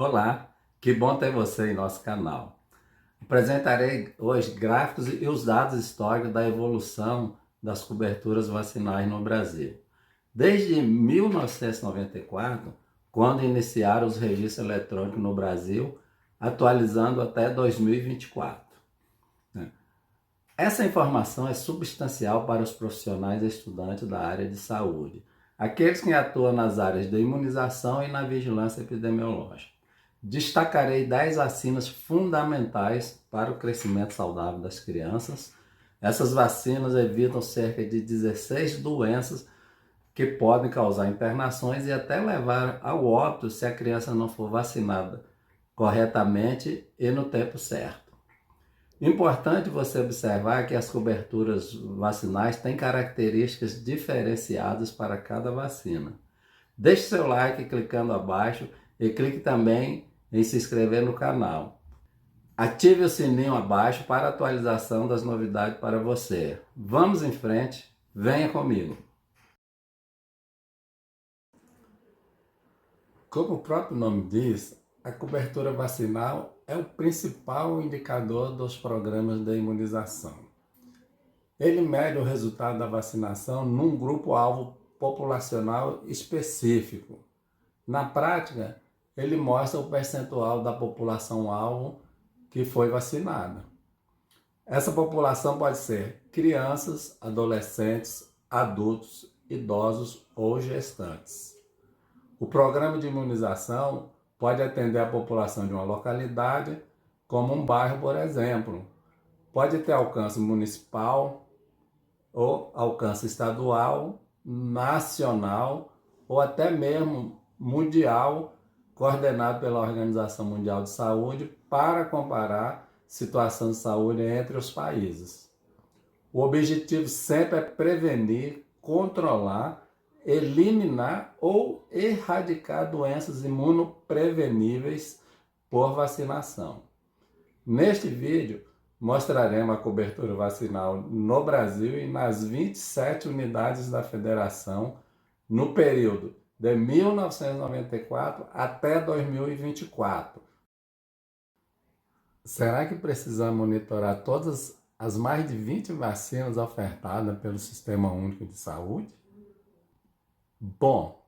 Olá, que bom ter você em nosso canal. Apresentarei hoje gráficos e os dados históricos da evolução das coberturas vacinais no Brasil. Desde 1994, quando iniciaram os registros eletrônicos no Brasil, atualizando até 2024. Essa informação é substancial para os profissionais e estudantes da área de saúde, aqueles que atuam nas áreas da imunização e na vigilância epidemiológica. Destacarei 10 vacinas fundamentais para o crescimento saudável das crianças. Essas vacinas evitam cerca de 16 doenças que podem causar internações e até levar ao óbito se a criança não for vacinada corretamente e no tempo certo. Importante você observar que as coberturas vacinais têm características diferenciadas para cada vacina. Deixe seu like clicando abaixo e clique também em se inscrever no canal. Ative o sininho abaixo para atualização das novidades para você. Vamos em frente, venha comigo. Como o próprio nome diz, a cobertura vacinal é o principal indicador dos programas de imunização. Ele mede o resultado da vacinação num grupo-alvo populacional específico. Na prática, ele mostra o percentual da população-alvo que foi vacinada. Essa população pode ser crianças, adolescentes, adultos, idosos ou gestantes. O programa de imunização pode atender a população de uma localidade, como um bairro, por exemplo. Pode ter alcance municipal, ou alcance estadual, nacional ou até mesmo mundial, coordenado pela Organização Mundial de Saúde, para comparar situação de saúde entre os países. O objetivo sempre é prevenir, controlar, eliminar ou erradicar doenças imunopreveníveis por vacinação. Neste vídeo, mostraremos a cobertura vacinal no Brasil e nas 27 unidades da Federação no período de 1994 até 2024. Será que precisamos monitorar todas as mais de 20 vacinas ofertadas pelo Sistema Único de Saúde? Bom,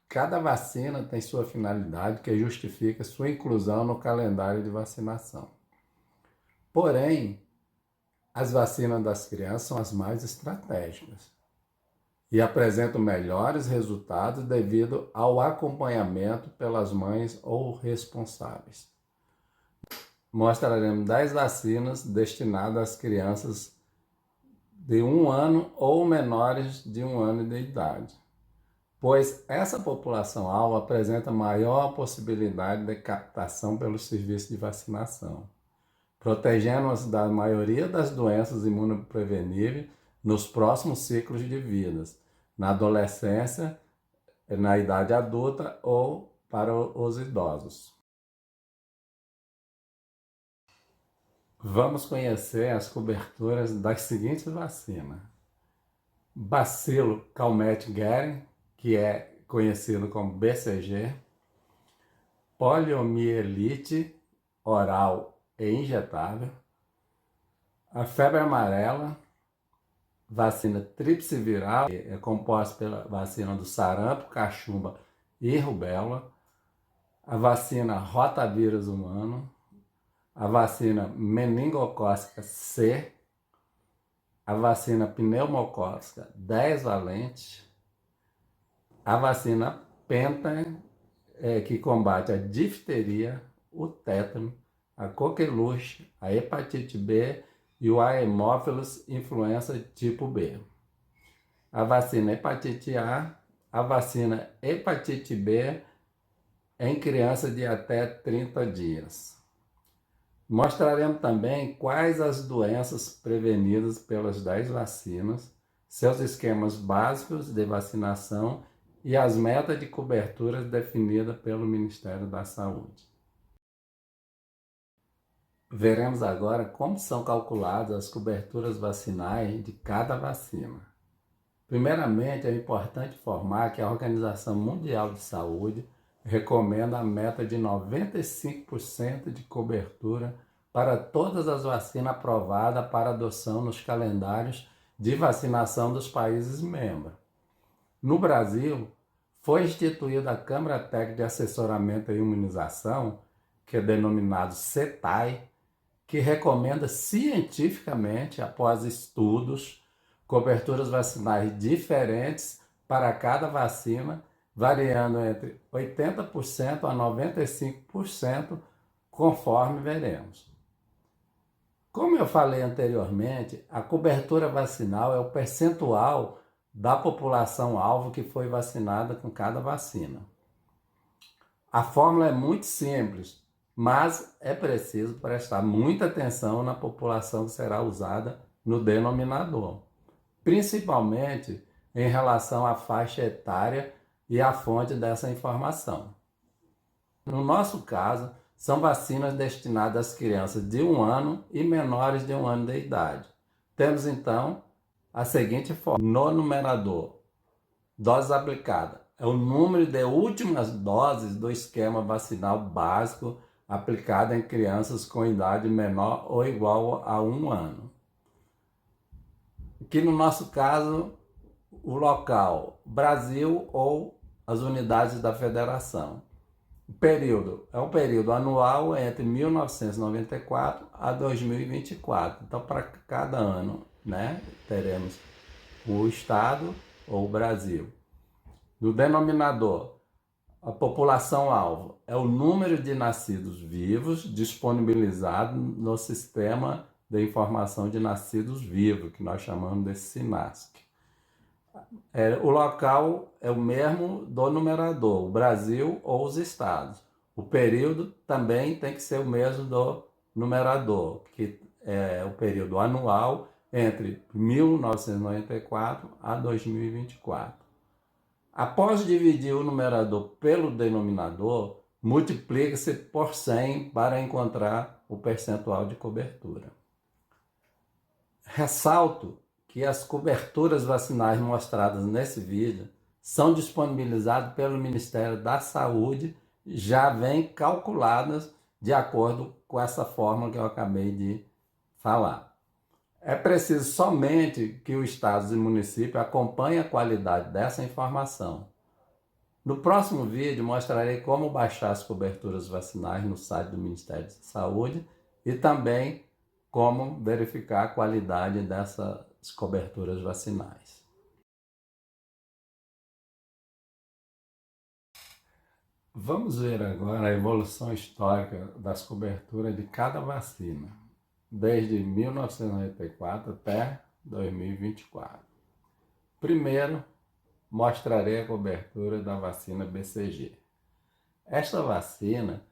cada vacina tem sua finalidade que justifica sua inclusão no calendário de vacinação. Porém, as vacinas das crianças são as mais estratégicas e apresentam melhores resultados devido ao acompanhamento pelas mães ou responsáveis. Mostraremos 10 vacinas destinadas às crianças de 1 ano ou menores de 1 ano de idade, pois essa população-alvo apresenta maior possibilidade de captação pelo serviço de vacinação, protegendo-as da maioria das doenças imunopreveníveis nos próximos ciclos de vida, na adolescência, na idade adulta ou para os idosos. Vamos conhecer as coberturas das seguintes vacinas. Bacilo Calmette-Guerin, que é conhecido como BCG, poliomielite oral e injetável, a febre amarela, vacina tríplice viral, que é composta pela vacina do sarampo, cachumba e rubéola, a vacina rotavírus humano, a vacina meningocócica C, a vacina pneumocócica 10 valente, a vacina Penta, que combate a difteria, o tétano, a coqueluche, a hepatite B e o Haemophilus influenza tipo B. A vacina hepatite A, a vacina hepatite B em criança de até 30 dias. Mostraremos também quais as doenças prevenidas pelas 10 vacinas, seus esquemas básicos de vacinação e as metas de cobertura definidas pelo Ministério da Saúde. Veremos agora como são calculadas as coberturas vacinais de cada vacina. Primeiramente, é importante informar que a Organização Mundial de Saúde recomenda a meta de 95% de cobertura para todas as vacinas aprovadas para adoção nos calendários de vacinação dos países membros. No Brasil, foi instituída a Câmara Técnica de Assessoramento e Imunização, que é denominado CETAI, que recomenda cientificamente, após estudos, coberturas vacinais diferentes para cada vacina, variando entre 80% a 95%, conforme veremos. Como eu falei anteriormente, a cobertura vacinal é o percentual da população-alvo que foi vacinada com cada vacina. A fórmula é muito simples, mas é preciso prestar muita atenção na população que será usada no denominador, principalmente em relação à faixa etária e à fonte dessa informação. No nosso caso, são vacinas destinadas às crianças de 1 ano e menores de 1 ano de idade. Temos então a seguinte forma: no numerador, doses aplicadas, é o número de últimas doses do esquema vacinal básico aplicado em crianças com idade menor ou igual a 1 ano. Que no nosso caso, o local, Brasil ou as unidades da federação. O período é um período anual entre 1994 a 2024. Então, para cada ano, teremos o estado ou o Brasil. No denominador, a população-alvo é o número de nascidos vivos disponibilizado no Sistema de Informação de Nascidos Vivos, que nós chamamos de SINASC. O local é o mesmo do numerador, o Brasil ou os estados. O período também tem que ser o mesmo do numerador, que é o período anual entre 1994 a 2024. Após dividir o numerador pelo denominador, multiplica-se por 100 para encontrar o percentual de cobertura. Ressalto que as coberturas vacinais mostradas nesse vídeo são disponibilizadas pelo Ministério da Saúde, já vêm calculadas de acordo com essa fórmula que eu acabei de falar. É preciso somente que os estados e municípios acompanhem a qualidade dessa informação. No próximo vídeo mostrarei como baixar as coberturas vacinais no site do Ministério da Saúde e também como verificar a qualidade dessas coberturas vacinais. Vamos ver agora a evolução histórica das coberturas de cada vacina, desde 1994 até 2024. Primeiro, mostrarei a cobertura da vacina BCG. Esta vacina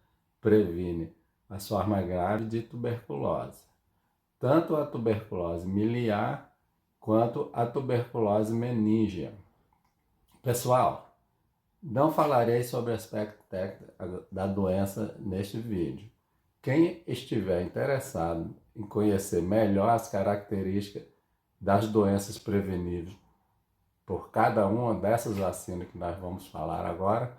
previne as formas graves de tuberculose, tanto a tuberculose miliar quanto a tuberculose meníngea. Pessoal, não falarei sobre o aspecto técnico da doença neste vídeo. Quem estiver interessado em conhecer melhor as características das doenças preveníveis por cada uma dessas vacinas que nós vamos falar agora,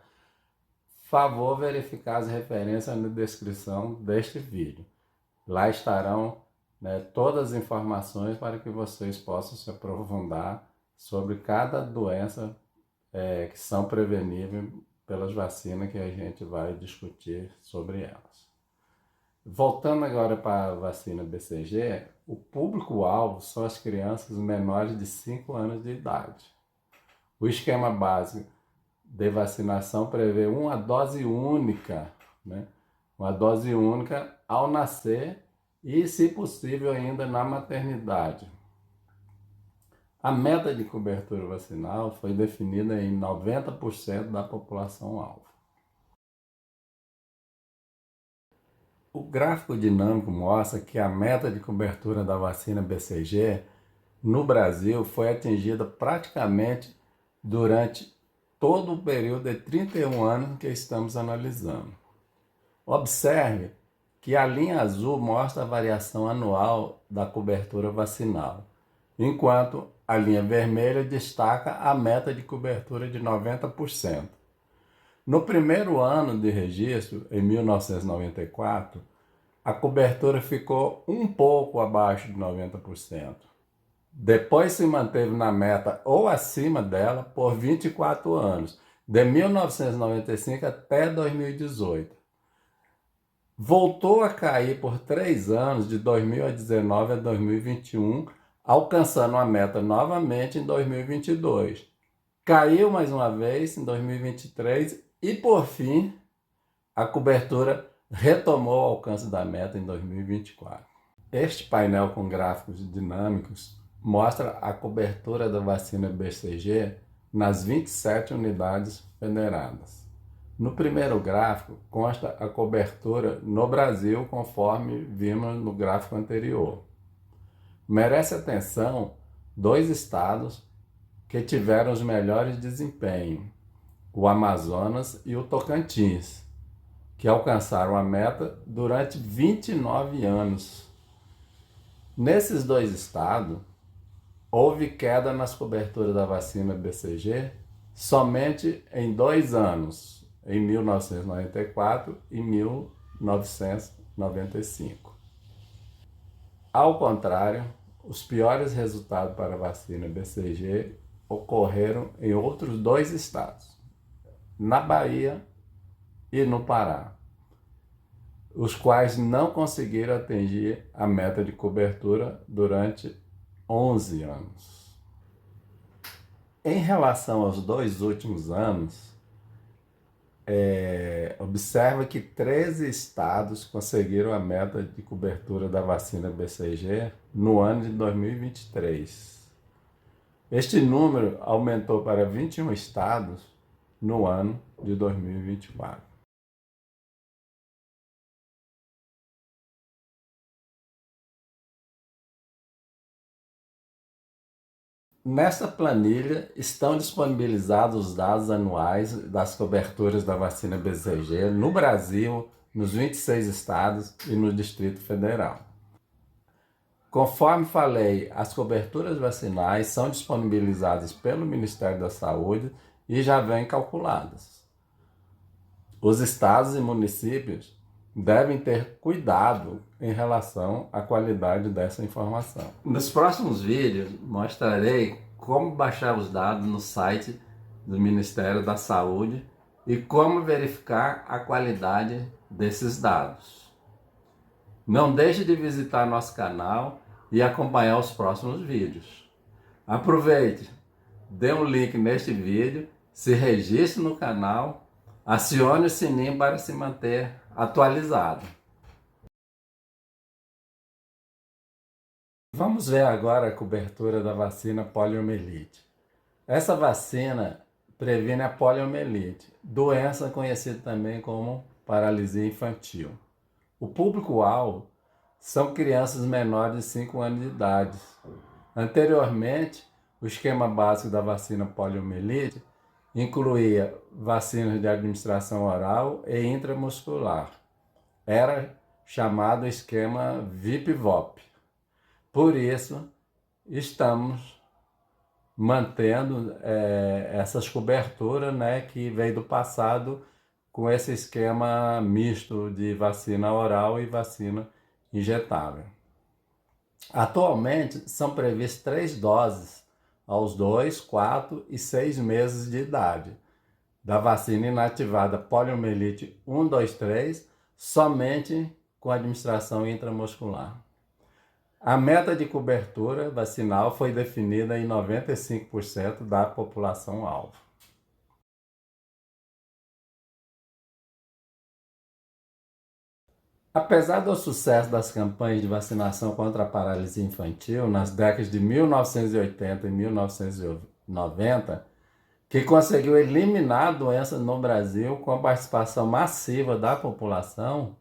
favor verificar as referências na descrição deste vídeo. Lá estarão todas as informações para que vocês possam se aprofundar sobre cada doença que são preveníveis pelas vacinas que a gente vai discutir sobre elas. Voltando agora para a vacina BCG, o público-alvo são as crianças menores de 5 anos de idade. O esquema básico de vacinação prevê uma dose única, uma dose única ao nascer e, se possível, ainda na maternidade. A meta de cobertura vacinal foi definida em 90% da população-alvo. O gráfico dinâmico mostra que a meta de cobertura da vacina BCG no Brasil foi atingida praticamente durante todo o período de 31 anos que estamos analisando. Observe que a linha azul mostra a variação anual da cobertura vacinal, enquanto a linha vermelha destaca a meta de cobertura de 90%. No primeiro ano de registro, em 1994, a cobertura ficou um pouco abaixo de 90%. Depois se manteve na meta ou acima dela por 24 anos, de 1995 até 2018. Voltou a cair por 3 anos, de 2019 a 2021, alcançando a meta novamente em 2022. Caiu mais uma vez em 2023 e, por fim, a cobertura retomou o alcance da meta em 2024. Este painel com gráficos dinâmicos mostra a cobertura da vacina BCG nas 27 unidades federadas. No primeiro gráfico consta a cobertura no Brasil, conforme vimos no gráfico anterior. Merece atenção dois estados que tiveram os melhores desempenhos, o Amazonas e o Tocantins, que alcançaram a meta durante 29 anos. Nesses dois estados, houve queda nas coberturas da vacina BCG somente em 2 anos, em 1994 e 1995. Ao contrário, os piores resultados para a vacina BCG ocorreram em outros 2 estados, na Bahia e no Pará, os quais não conseguiram atingir a meta de cobertura durante 11 anos. Em relação aos 2 últimos anos, observa que 13 estados conseguiram a meta de cobertura da vacina BCG no ano de 2023. Este número aumentou para 21 estados no ano de 2024. Nessa planilha estão disponibilizados os dados anuais das coberturas da vacina BCG no Brasil, nos 26 estados e no Distrito Federal. Conforme falei, as coberturas vacinais são disponibilizadas pelo Ministério da Saúde e já vêm calculadas. Os estados e municípios devem ter cuidado em relação à qualidade dessa informação. Nos próximos vídeos mostrarei como baixar os dados no site do Ministério da Saúde e como verificar a qualidade desses dados. Não deixe de visitar nosso canal e acompanhar os próximos vídeos. Aproveite, dê um link neste vídeo, se registre no canal, acione o sininho para se manter atualizado. Vamos ver agora a cobertura da vacina poliomielite. Essa vacina previne a poliomielite, doença conhecida também como paralisia infantil. O público-alvo são crianças menores de 5 anos de idade. Anteriormente, o esquema básico da vacina poliomielite incluía vacinas de administração oral e intramuscular. Era chamado esquema VIP-VOP. Por isso, estamos mantendo essas coberturas, que veio do passado com esse esquema misto de vacina oral e vacina injetável. Atualmente, são previstas 3 doses aos 2, 4 e 6 meses de idade da vacina inativada poliomielite 1, 2, 3, somente com administração intramuscular. A meta de cobertura vacinal foi definida em 95% da população-alvo. Apesar do sucesso das campanhas de vacinação contra a paralisia infantil nas décadas de 1980 e 1990, que conseguiu eliminar a doença no Brasil com a participação massiva da população,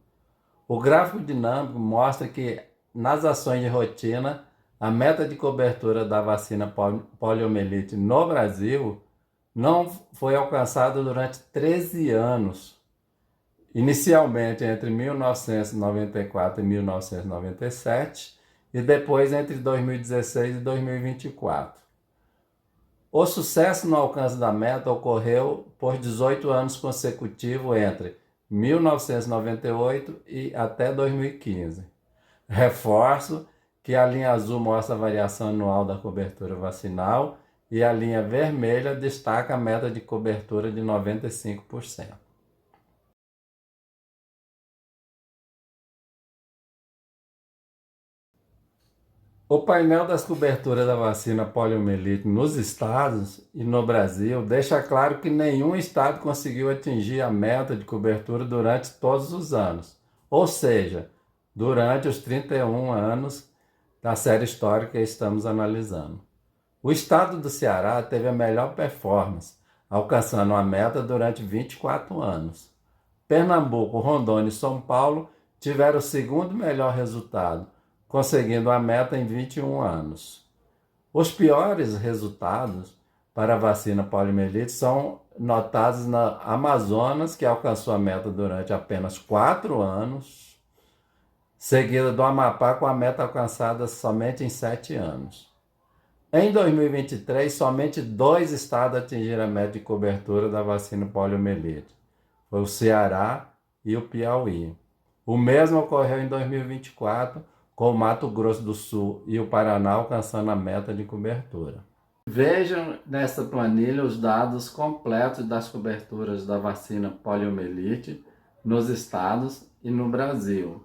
o gráfico dinâmico mostra que, nas ações de rotina, a meta de cobertura da vacina poliomielite no Brasil não foi alcançada durante 13 anos, inicialmente entre 1994 e 1997 e depois entre 2016 e 2024. O sucesso no alcance da meta ocorreu por 18 anos consecutivos entre 1998 e até 2015. Reforço que a linha azul mostra a variação anual da cobertura vacinal e a linha vermelha destaca a meta de cobertura de 95%. O painel das coberturas da vacina poliomielite nos estados e no Brasil deixa claro que nenhum estado conseguiu atingir a meta de cobertura durante todos os anos, ou seja, durante os 31 anos da série histórica que estamos analisando. O estado do Ceará teve a melhor performance, alcançando a meta durante 24 anos. Pernambuco, Rondônia e São Paulo tiveram o segundo melhor resultado, conseguindo a meta em 21 anos. Os piores resultados para a vacina poliomielite são notados na Amazonas, que alcançou a meta durante apenas 4 anos, seguida do Amapá com a meta alcançada somente em 7 anos. Em 2023, somente 2 estados atingiram a meta de cobertura da vacina poliomielite. Foi o Ceará e o Piauí. O mesmo ocorreu em 2024, com o Mato Grosso do Sul e o Paraná alcançando a meta de cobertura. Vejam nesta planilha os dados completos das coberturas da vacina poliomielite nos estados e no Brasil,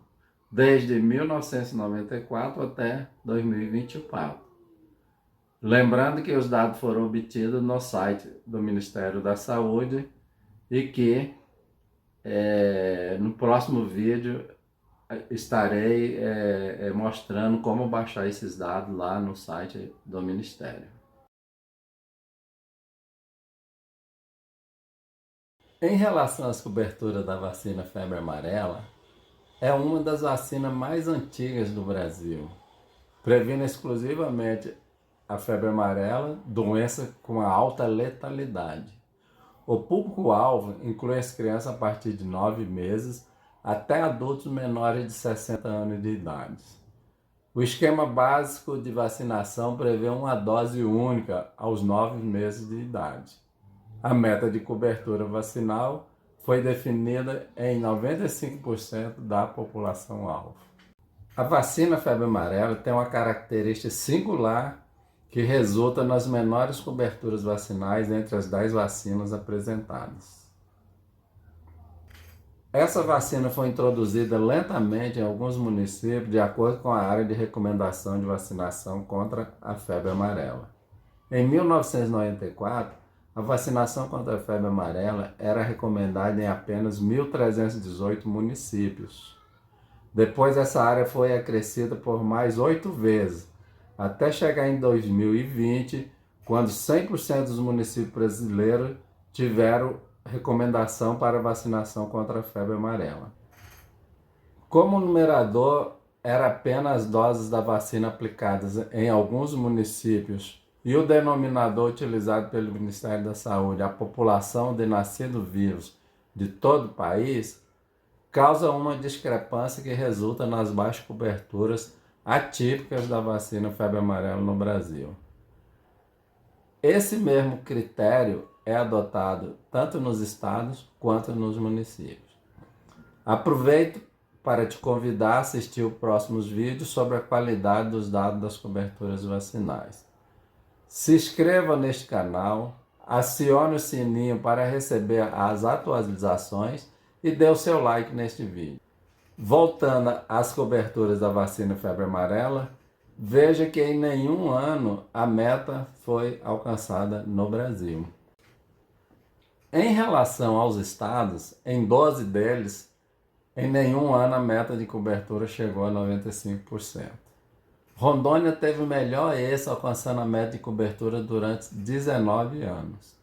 desde 1994 até 2024. Lembrando que os dados foram obtidos no site do Ministério da Saúde e que no próximo vídeo estarei mostrando como baixar esses dados lá no site do Ministério. Em relação às coberturas da vacina febre amarela, é uma das vacinas mais antigas do Brasil. Previne exclusivamente a febre amarela, doença com alta letalidade. O público-alvo inclui as crianças a partir de 9 meses até adultos menores de 60 anos de idade. O esquema básico de vacinação prevê uma dose única aos 9 meses de idade. A meta de cobertura vacinal foi definida em 95% da população-alvo. A vacina febre amarela tem uma característica singular que resulta nas menores coberturas vacinais entre as 10 vacinas apresentadas. Essa vacina foi introduzida lentamente em alguns municípios de acordo com a área de recomendação de vacinação contra a febre amarela. Em 1994, a vacinação contra a febre amarela era recomendada em apenas 1.318 municípios. Depois, essa área foi acrescida por mais 8 vezes, até chegar em 2020, quando 100% dos municípios brasileiros tiveram recomendação para vacinação contra a febre amarela. Como o numerador era apenas doses da vacina aplicadas em alguns municípios e o denominador utilizado pelo Ministério da Saúde, a população de nascidos vivos de todo o país, causa uma discrepância que resulta nas baixas coberturas atípicas da vacina febre amarela no Brasil. Esse mesmo critério é adotado tanto nos estados quanto nos municípios. Aproveito para te convidar a assistir os próximos vídeos sobre a qualidade dos dados das coberturas vacinais. Se inscreva neste canal, acione o sininho para receber as atualizações e dê o seu like neste vídeo. Voltando às coberturas da vacina febre amarela, veja que em nenhum ano a meta foi alcançada no Brasil. Em relação aos estados, em 12 deles, em nenhum ano a meta de cobertura chegou a 95%. Rondônia teve o melhor êxito, alcançando a meta de cobertura durante 19 anos.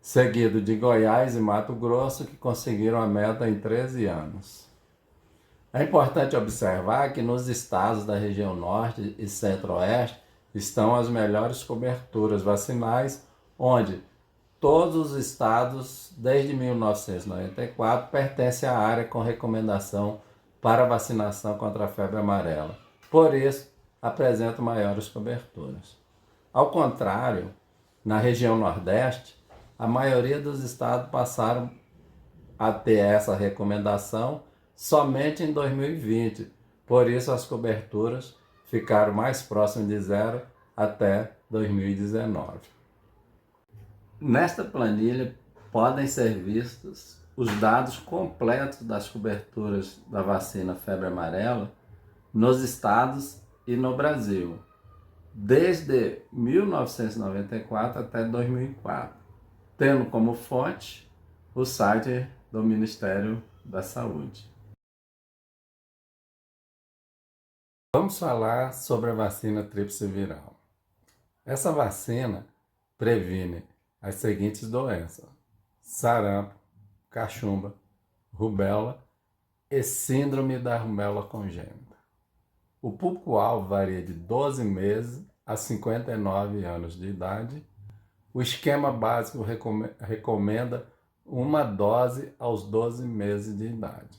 Seguido de Goiás e Mato Grosso, que conseguiram a meta em 13 anos. É importante observar que nos estados da região norte e centro-oeste estão as melhores coberturas vacinais, onde todos os estados, desde 1994, pertencem à área com recomendação para vacinação contra a febre amarela. Por isso, apresentam maiores coberturas. Ao contrário, na região Nordeste, a maioria dos estados passaram a ter essa recomendação somente em 2020. Por isso, as coberturas ficaram mais próximas de zero até 2019. Nesta planilha podem ser vistos os dados completos das coberturas da vacina febre amarela nos estados e no Brasil, desde 1994 até 2004, tendo como fonte o site do Ministério da Saúde. Vamos falar sobre a vacina tríplice viral. Essa vacina previne as seguintes doenças: sarampo, cachumba, rubéola e síndrome da rubéola congênita. O público-alvo varia de 12 meses a 59 anos de idade. O esquema básico recomenda uma dose aos 12 meses de idade.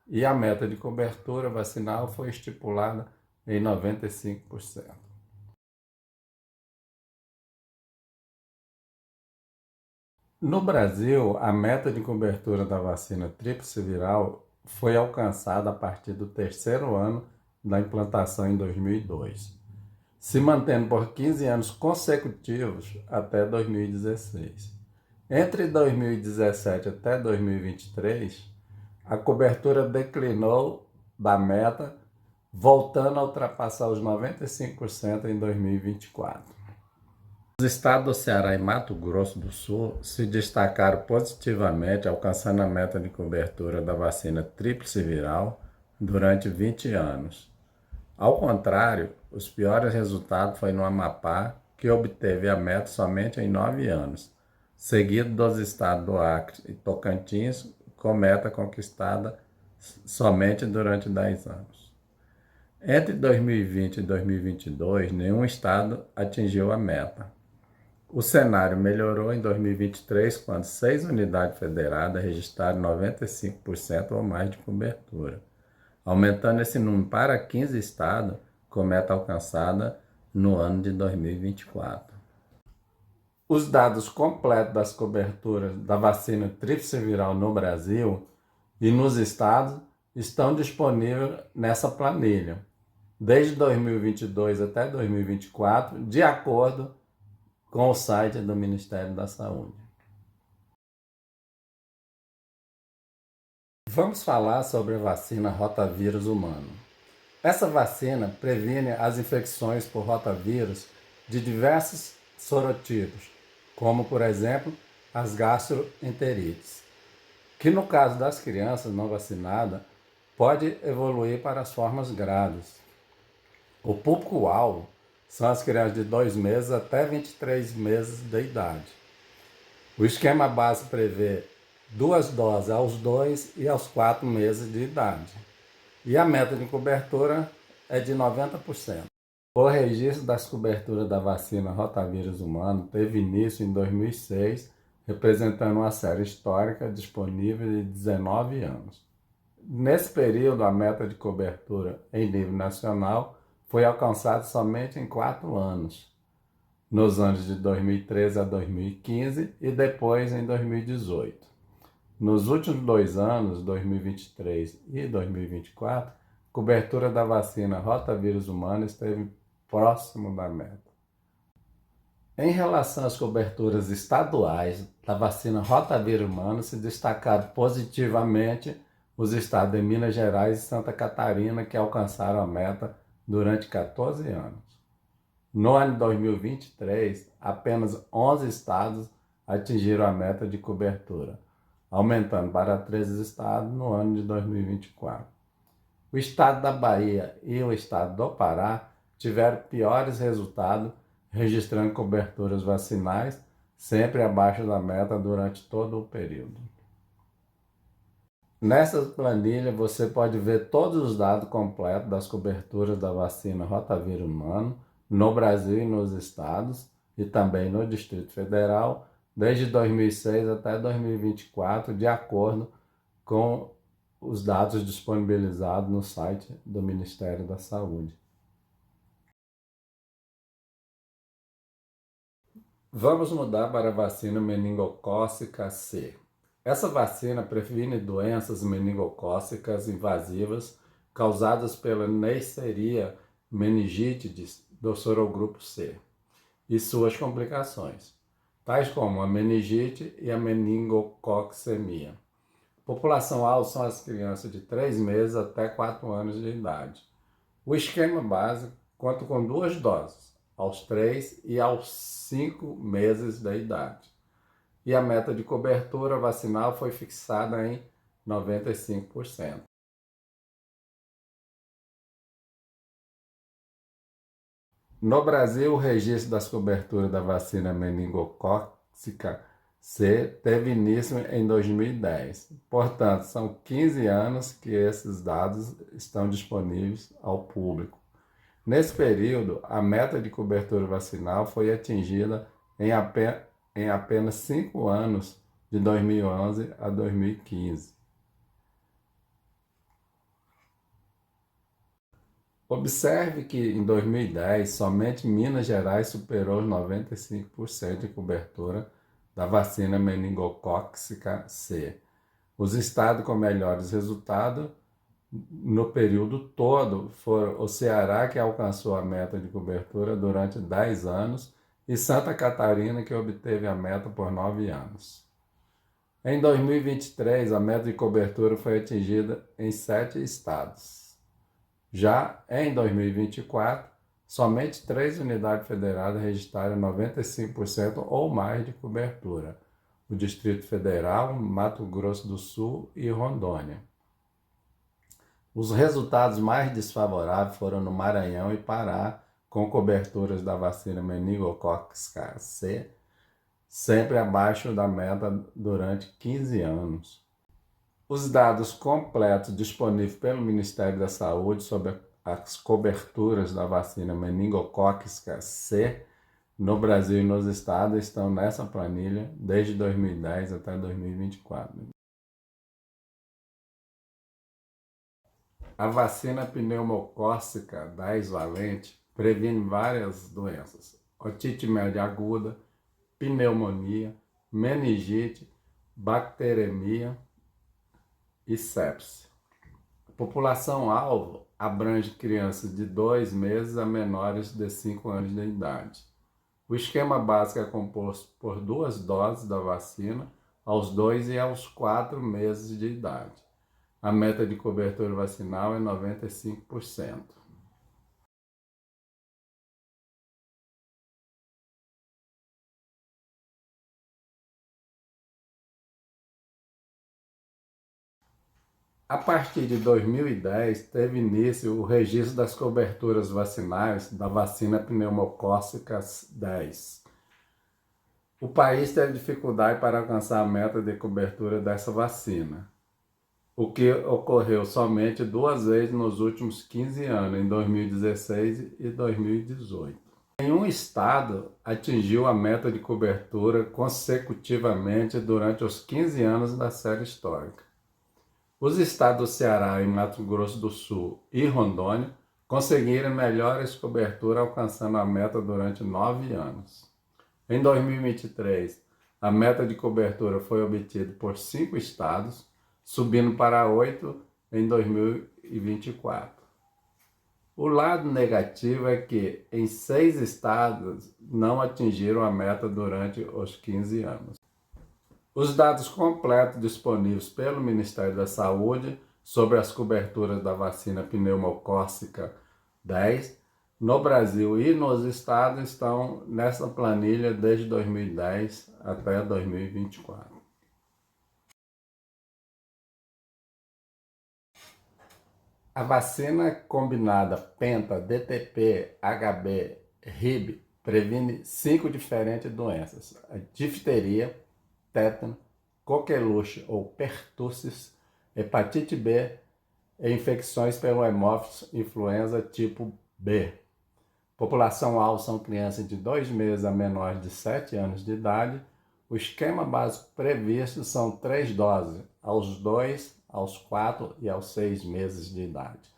E a meta de cobertura vacinal foi estipulada em 95%. No Brasil, a meta de cobertura da vacina tríplice viral foi alcançada a partir do terceiro ano da implantação em 2002, se mantendo por 15 anos consecutivos até 2016. Entre 2017 até 2023, a cobertura declinou da meta, voltando a ultrapassar os 95% em 2024. Os estados do Ceará e Mato Grosso do Sul se destacaram positivamente, alcançando a meta de cobertura da vacina tríplice viral durante 20 anos. Ao contrário, os piores resultados foi no Amapá, que obteve a meta somente em 9 anos, seguido dos estados do Acre e Tocantins, com meta conquistada somente durante 10 anos. Entre 2020 e 2022, nenhum estado atingiu a meta. O cenário melhorou em 2023, quando 6 unidades federadas registraram 95% ou mais de cobertura, aumentando esse número para 15 estados, com meta alcançada no ano de 2024. Os dados completos das coberturas da vacina tríplice viral no Brasil e nos estados estão disponíveis nessa planilha, desde 2022 até 2024, de acordo com o site do Ministério da Saúde. Vamos falar sobre a vacina rotavírus humano. Essa vacina previne as infecções por rotavírus de diversos sorotipos, como, por exemplo, as gastroenterites, que no caso das crianças não vacinadas, pode evoluir para as formas graves. O público-alvo são as crianças de 2 meses até 23 meses de idade. O esquema básico prevê 2 doses aos 2 e aos 4 meses de idade. E a meta de cobertura é de 90%. O registro das coberturas da vacina rotavírus humano teve início em 2006, representando uma série histórica disponível de 19 anos. Nesse período, a meta de cobertura em nível nacional foi alcançada somente em 4 anos, nos anos de 2013 a 2015 e depois em 2018. Nos últimos 2 anos, 2023 e 2024, a cobertura da vacina rotavírus humano esteve próximo da meta. Em relação às coberturas estaduais da vacina rotavírus humano, se destacaram positivamente os estados de Minas Gerais e Santa Catarina, que alcançaram a meta durante 14 anos. No ano de 2023, apenas 11 estados atingiram a meta de cobertura, aumentando para 13 estados no ano de 2024. O estado da Bahia e o estado do Pará tiveram piores resultados, registrando coberturas vacinais sempre abaixo da meta durante todo o período. Nessa planilha você pode ver todos os dados completos das coberturas da vacina rotavírus humano no Brasil e nos estados e também no Distrito Federal, desde 2006 até 2024, de acordo com os dados disponibilizados no site do Ministério da Saúde. Vamos mudar para a vacina meningocócica C. Essa vacina previne doenças meningocócicas invasivas causadas pela Neisseria meningitidis do sorogrupo C e suas complicações, tais como a meningite e a meningococcemia. População-alvo são as crianças de 3 meses até 4 anos de idade. O esquema básico conta com 2 doses, aos 3 e aos 5 meses da idade. E a meta de cobertura vacinal foi fixada em 95%. No Brasil, o registro das coberturas da vacina meningocócica C teve início em 2010. Portanto, são 15 anos que esses dados estão disponíveis ao público. Nesse período, a meta de cobertura vacinal foi atingida em apenas 5 anos, de 2011 a 2015. Observe que em 2010, somente Minas Gerais superou os 95% de cobertura da vacina meningocócica C. Os estados com melhores resultados no período todo foram o Ceará, que alcançou a meta de cobertura durante 10 anos, e Santa Catarina, que obteve a meta por 9 anos. Em 2023, a meta de cobertura foi atingida em 7 estados. Já em 2024, somente 3 unidades federadas registraram 95% ou mais de cobertura: o Distrito Federal, Mato Grosso do Sul e Rondônia. Os resultados mais desfavoráveis foram no Maranhão e Pará, com coberturas da vacina meningocócica C, sempre abaixo da meta durante 15 anos. Os dados completos disponíveis pelo Ministério da Saúde sobre as coberturas da vacina meningocócica C no Brasil e nos estados estão nessa planilha desde 2010 até 2024. A vacina pneumocócica 10-valente previne várias doenças: otite média aguda, pneumonia, meningite, bacteremia e sepse. A população-alvo abrange crianças de 2 meses a menores de 5 anos de idade. O esquema básico é composto por 2 doses da vacina aos 2 e aos 4 meses de idade. A meta de cobertura vacinal é 95%. A partir de 2010, teve início o registro das coberturas vacinais da vacina pneumocócica 10. O país teve dificuldade para alcançar a meta de cobertura dessa vacina, o que ocorreu somente 2 vezes nos últimos 15 anos, em 2016 e 2018. Nenhum estado atingiu a meta de cobertura consecutivamente durante os 15 anos da série histórica. Os estados do Ceará e Mato Grosso do Sul e Rondônia conseguiram melhores cobertura, alcançando a meta durante 9 anos. Em 2023, a meta de cobertura foi obtida por 5 estados, subindo para 8 em 2024. O lado negativo é que em 6 estados não atingiram a meta durante os 15 anos. Os dados completos disponíveis pelo Ministério da Saúde sobre as coberturas da vacina pneumocócica 10 no Brasil e nos estados estão nessa planilha desde 2010 até 2024. A vacina combinada Penta, DTP, HB, RIB previne 5 diferentes doenças: a difteria, tétano, coqueluche ou pertussis, hepatite B e infecções pelo hemófilos influenza tipo B. População-alvo são crianças de 2 meses a menores de 7 anos de idade. O esquema básico previsto são 3 doses, aos 2, aos 4 e aos 6 meses de idade.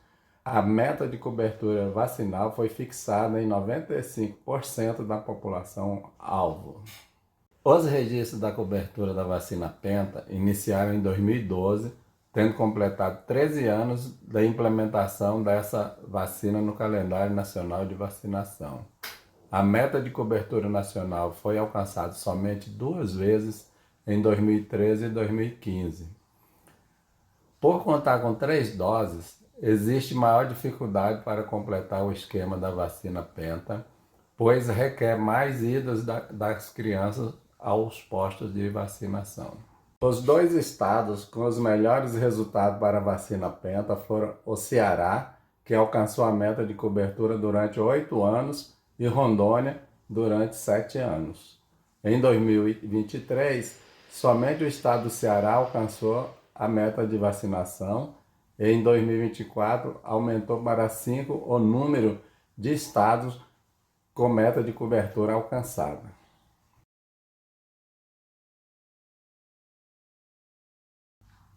A meta de cobertura vacinal foi fixada em 95% da população alvo. Os registros da cobertura da vacina Penta iniciaram em 2012, tendo completado 13 anos da implementação dessa vacina no calendário nacional de vacinação. A meta de cobertura nacional foi alcançada somente 2 vezes, em 2013 e 2015. Por contar com 3 doses, existe maior dificuldade para completar o esquema da vacina Penta, pois requer mais idas das crianças aos postos de vacinação. Os 2 estados com os melhores resultados para a vacina Penta foram o Ceará, que alcançou a meta de cobertura durante 8 anos, e Rondônia, durante 7 anos. Em 2023, somente o estado do Ceará alcançou a meta de vacinação, e em 2024 aumentou para 5 o número de estados com meta de cobertura alcançada.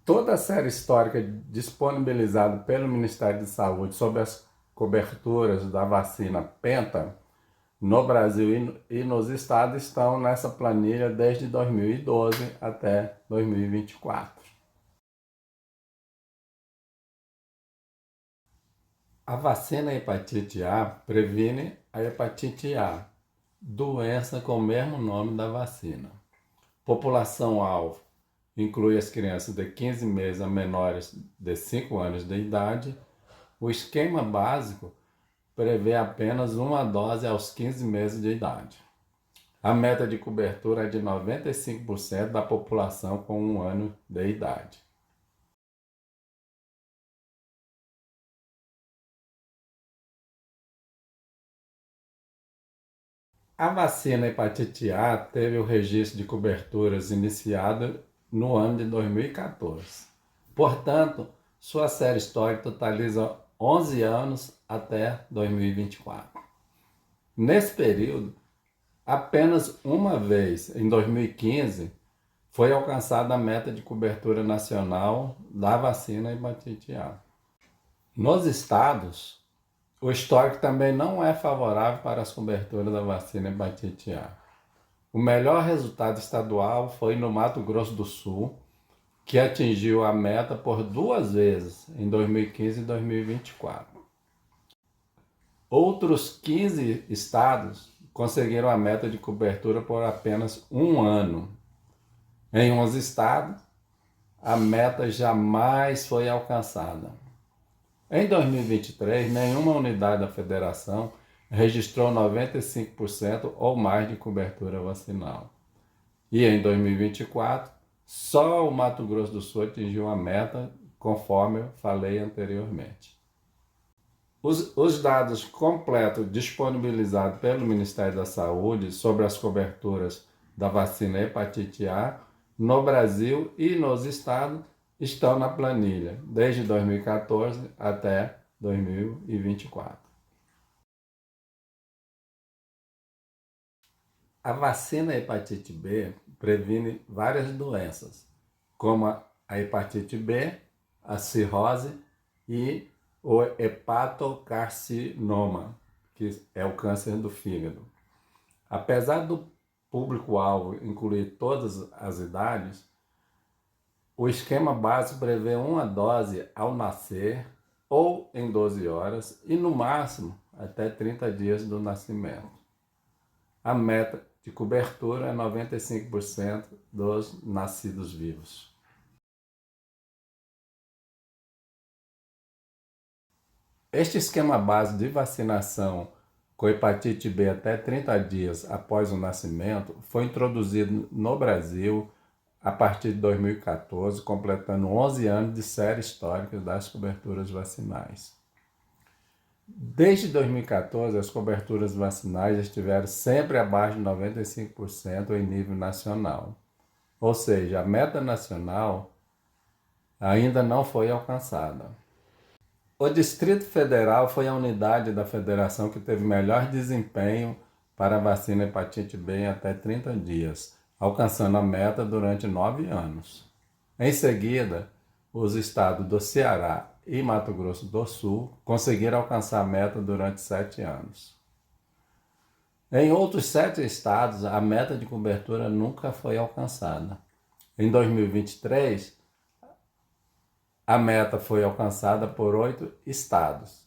Toda a série histórica disponibilizada pelo Ministério da Saúde sobre as coberturas da vacina Penta no Brasil e nos estados estão nessa planilha desde 2012 até 2024. A vacina hepatite A previne a hepatite A, doença com o mesmo nome da vacina. População-alvo inclui as crianças de 15 meses a menores de 5 anos de idade. O esquema básico prevê apenas uma dose aos 15 meses de idade. A meta de cobertura é de 95% da população com 1 ano de idade. A vacina hepatite A teve o registro de coberturas iniciado no ano de 2014. Portanto, sua série histórica totaliza 11 anos até 2024. Nesse período, apenas uma vez, em 2015, foi alcançada a meta de cobertura nacional da vacina hepatite A. Nos estados, o histórico também não é favorável para as coberturas da vacina hepatite A. O melhor resultado estadual foi no Mato Grosso do Sul, que atingiu a meta por 2 vezes, em 2015 e 2024. Outros 15 estados conseguiram a meta de cobertura por apenas 1 ano. Em 11 estados, a meta jamais foi alcançada. Em 2023, nenhuma unidade da federação registrou 95% ou mais de cobertura vacinal. E em 2024, só o Mato Grosso do Sul atingiu a meta, conforme eu falei anteriormente. Os dados completos disponibilizados pelo Ministério da Saúde sobre as coberturas da vacina hepatite A no Brasil e nos estados estão na planilha, desde 2014 até 2024. A vacina hepatite B previne várias doenças, como a hepatite B, a cirrose e o hepatocarcinoma, que é o câncer do fígado. Apesar do público-alvo incluir todas as idades, o esquema básico prevê uma dose ao nascer ou em 12 horas e, no máximo, até 30 dias do nascimento. A meta de cobertura é 95% dos nascidos vivos. Este esquema básico de vacinação com hepatite B até 30 dias após o nascimento foi introduzido no Brasil a partir de 2014, completando 11 anos de série histórica das coberturas vacinais. Desde 2014, as coberturas vacinais estiveram sempre abaixo de 95% em nível nacional. Ou seja, a meta nacional ainda não foi alcançada. O Distrito Federal foi a unidade da federação que teve melhor desempenho para a vacina hepatite B em até 30 dias, alcançando a meta durante 9 anos. Em seguida, os estados do Ceará e Mato Grosso do Sul conseguiram alcançar a meta durante 7 anos. Em outros 7 estados, a meta de cobertura nunca foi alcançada. Em 2023, a meta foi alcançada por 8 estados.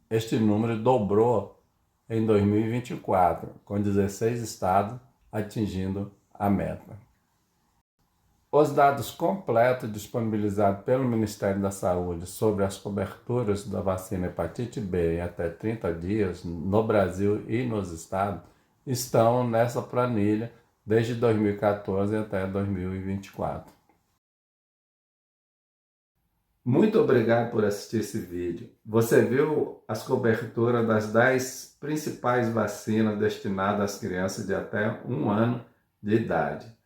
Este número dobrou em 2024, com 16 estados atingindo a meta. Os dados completos disponibilizados pelo Ministério da Saúde sobre as coberturas da vacina hepatite B em até 30 dias no Brasil e nos estados estão nessa planilha desde 2014 até 2024. Muito obrigado por assistir esse vídeo. Você viu as coberturas das 10 principais vacinas destinadas às crianças de até 1 ano de idade.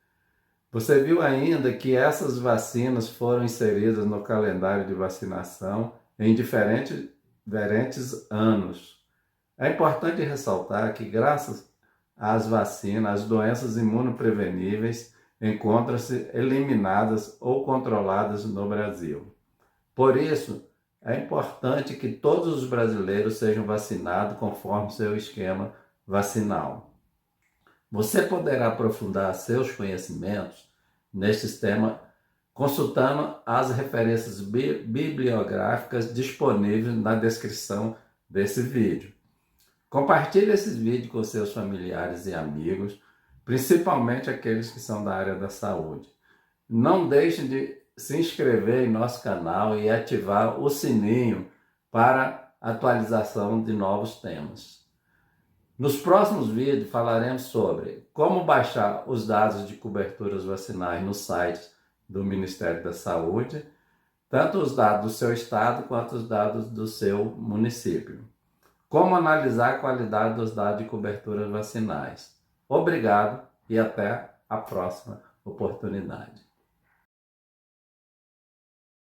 Você viu ainda que essas vacinas foram inseridas no calendário de vacinação em diferentes anos. É importante ressaltar que, graças às vacinas, as doenças imunopreveníveis encontram-se eliminadas ou controladas no Brasil. Por isso, é importante que todos os brasileiros sejam vacinados conforme seu esquema vacinal. Você poderá aprofundar seus conhecimentos nestes temas consultando as referências bibliográficas disponíveis na descrição desse vídeo. Compartilhe esse vídeo com seus familiares e amigos, principalmente aqueles que são da área da saúde. Não deixe de se inscrever em nosso canal e ativar o sininho para atualização de novos temas. Nos próximos vídeos falaremos sobre como baixar os dados de coberturas vacinais no site do Ministério da Saúde, tanto os dados do seu estado quanto os dados do seu município. Como analisar a qualidade dos dados de coberturas vacinais. Obrigado e até a próxima oportunidade.